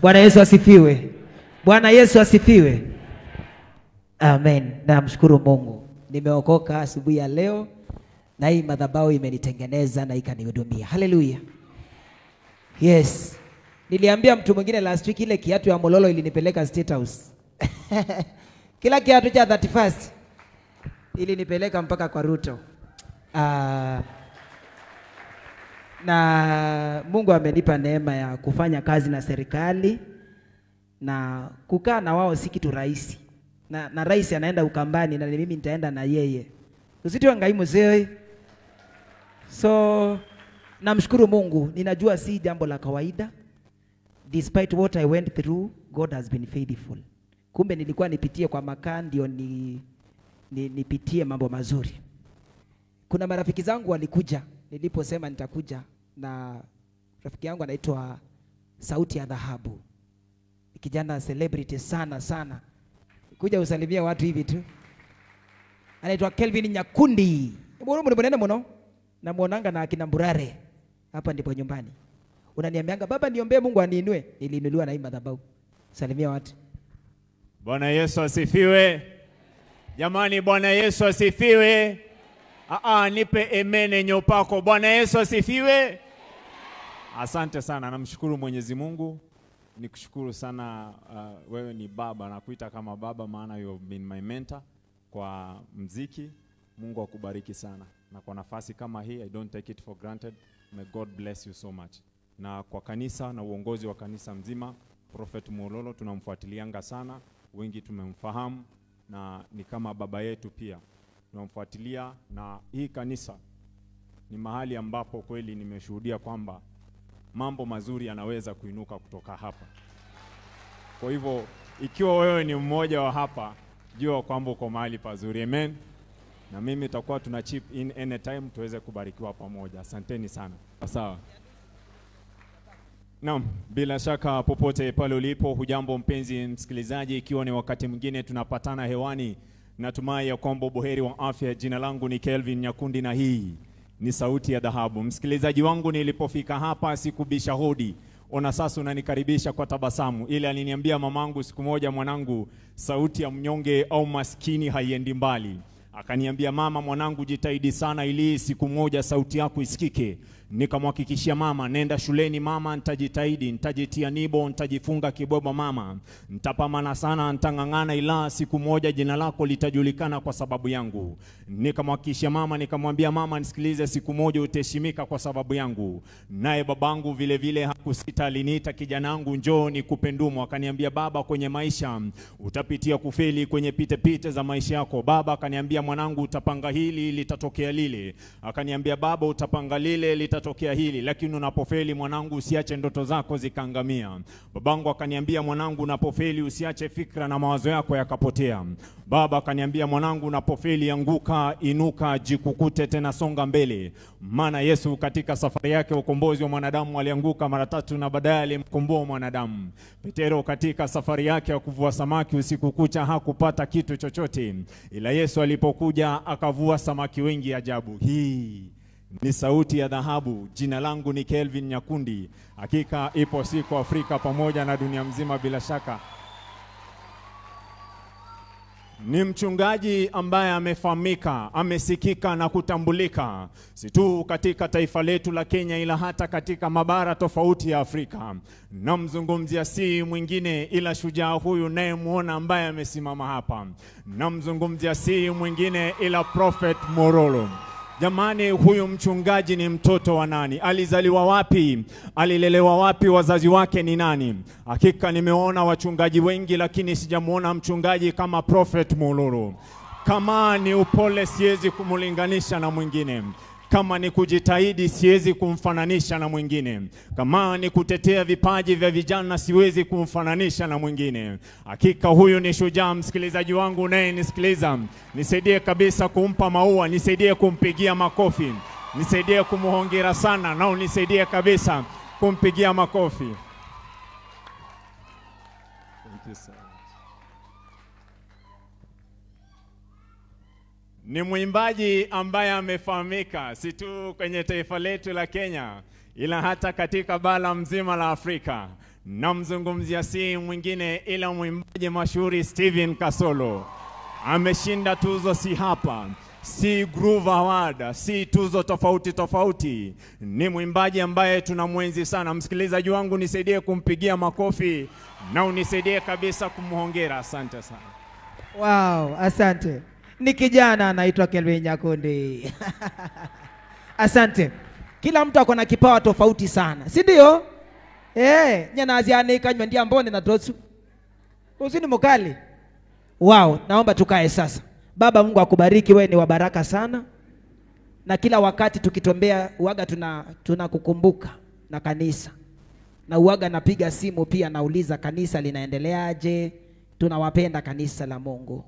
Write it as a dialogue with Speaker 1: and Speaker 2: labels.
Speaker 1: Bwana Yesu asifiwe. Bwana Yesu asifiwe. Amen. Namshukuru Mungu. Nimeokoka asubuhi ya leo na hii madhabahu imenitengeneza na ikanihudumia. Hallelujah. Yes. Niliambia mtu mwingine last week ile kiatu ya Mololo ilinipeleka State House. Kila kiatu cha 31st ilinipeleka mpaka kwa Ruto. Na Mungu amenipa neema ya kufanya kazi na serikali na kukaa na wao si kitu rahisi. Na rais anaenda Ukambani na mimi nitaenda na yeye. Usitwe ngai mzee. So namshukuru Mungu, ninajua si jambo la kawaida. Despite what I went through, God has been faithful. Kumbe nilikuwa nipitie kwa makaa ndio nipitie mambo mazuri. Kuna marafiki zangu walikuja niliposema nitakuja, na rafiki yangu anaitwa Sauti ya Dhahabu. Kijana celebrity sana. Kuja usalimia watu hivi tu. Anaitwa Kelvin Nyakundi. Mbona mno? Na muonanga na akina Mburare. Hapa ndipo nyumbani. Unaniambianga baba niombee Mungu aniinue. Niliinuliwa na hii madhabahu. Salimia watu.
Speaker 2: Bwana Yesu asifiwe. Jamani, Bwana Yesu asifiwe. Nipe amen nyopako. Bwana Yesu asifiwe. Asante sana. Namshukuru Mwenyezi Mungu. Nikushukuru sana, wewe ni baba, nakuita kama baba maana you have been my mentor kwa mziki. Mungu akubariki sana. Na kwa nafasi kama hii, I don't take it for granted. May God bless you so much. Na kwa kanisa na uongozi wa kanisa mzima, Prophet Mololo tunamfuatilianga sana. Wengi tumemfahamu na ni kama baba yetu pia. Tunamfuatilia, na hii kanisa ni mahali ambapo kweli nimeshuhudia kwamba mambo mazuri yanaweza kuinuka kutoka hapa. Kwa hivyo ikiwa wewe ni mmoja wa hapa, jua kwamba uko mahali pazuri. Amen. Na mimi nitakuwa tuna chip in anytime tuweze kubarikiwa pamoja. Asanteni sana. Sawa. Naam, bila shaka popote pale ulipo, hujambo mpenzi msikilizaji, ikiwa ni wakati mwingine tunapatana hewani. Natumai ya kwamba buheri wa afya. Jina langu ni Kelvin Nyakundi na hii ni Sauti ya Dhahabu. Msikilizaji wangu, nilipofika hapa sikubisha hodi. Ona sasa unanikaribisha kwa tabasamu. Ile aliniambia mamangu siku moja, mwanangu, sauti ya mnyonge au maskini haiendi mbali. Akaniambia, mama mwanangu, jitahidi sana ili siku moja sauti yako isikike. Nikamhakikishia mama, nenda shuleni mama, nitajitahidi, nitajitia nibo, nitajifunga kiboba mama, nitapambana sana, nitangangana, ila siku moja jina lako litajulikana kwa sababu yangu. Nikamhakikishia mama, nikamwambia mama, nisikilize, siku moja utaheshimika kwa sababu yangu. Naye babangu vile vile hakusita, aliniita, kijanangu njoo nikupe ndumu. Akaniambia, baba, kwenye maisha utapitia kufeli kwenye pite za maisha yako. Baba akaniambia, mwanangu, utapanga hili litatokea lile. Akaniambia, baba, utapanga lile litatokea hili, lakini unapofeli mwanangu usiache ndoto zako zikaangamia. Babangu akaniambia, mwanangu, unapofeli usiache fikra na mawazo yako yakapotea. Baba akaniambia, mwanangu, unapofeli anguka, inuka, jikukute tena, songa mbele. Maana Yesu katika safari yake ukombozi wa mwanadamu alianguka mara 3 na baadaye alimkomboa mwanadamu. Petero katika safari yake ya kuvua samaki usiku kucha hakupata kitu chochote, ila Yesu alipokuja akavua samaki wengi ajabu. Hii ni Sauti ya Dhahabu. Jina langu ni Kelvin Nyakundi. Hakika ipo siku Afrika pamoja na dunia mzima bila shaka. Ni mchungaji ambaye amefahamika, amesikika na kutambulika si tu katika taifa letu la Kenya, ila hata katika mabara tofauti ya Afrika. Namzungumzia si mwingine ila shujaa huyu naye muona ambaye amesimama hapa. Namzungumzia si mwingine ila Prophet Mololo. Jamani, huyu mchungaji ni mtoto wa nani? Alizaliwa wapi? Alilelewa wapi? Wazazi wake ni nani? Hakika nimeona wachungaji wengi, lakini sijamuona mchungaji kama Prophet Mololo. Kama ni upole siwezi kumulinganisha na mwingine. Kama ni kujitahidi siwezi kumfananisha na mwingine. Kama ni kutetea vipaji vya vijana siwezi kumfananisha na mwingine. Hakika huyu ni shujaa. Msikilizaji wangu naye nisikiliza, nisaidie kabisa kumpa maua, nisaidie kumpigia makofi, nisaidie kumuhongera sana, na unisaidie kabisa kumpigia makofi. Thank you so much. Ni mwimbaji ambaye amefahamika si tu kwenye taifa letu la Kenya, ila hata katika bara mzima la Afrika. Namzungumzia si mwingine ila mwimbaji mashuhuri Steven Kasolo. Ameshinda tuzo si hapa, si Groove Award, si tuzo tofauti tofauti. Ni mwimbaji ambaye tunamwenzi sana. Msikilizaji wangu, nisaidie kumpigia makofi na unisaidie kabisa kumhongera. Asante sana.
Speaker 1: Wow, asante. Ni kijana anaitwa Kelvin Nyakundi. Asante. Kila mtu ako na kipawa tofauti sana, si ndio? Nyenaziane kanywa ndia mbone na dotsu. Usini mkali. Wow, naomba tukae sasa. Baba Mungu akubariki, wewe ni wa baraka sana. Na kila wakati tukitombea uaga tunakukumbuka na kanisa. Na uaga napiga simu pia nauliza kanisa linaendeleaje. Tunawapenda kanisa la Mungu.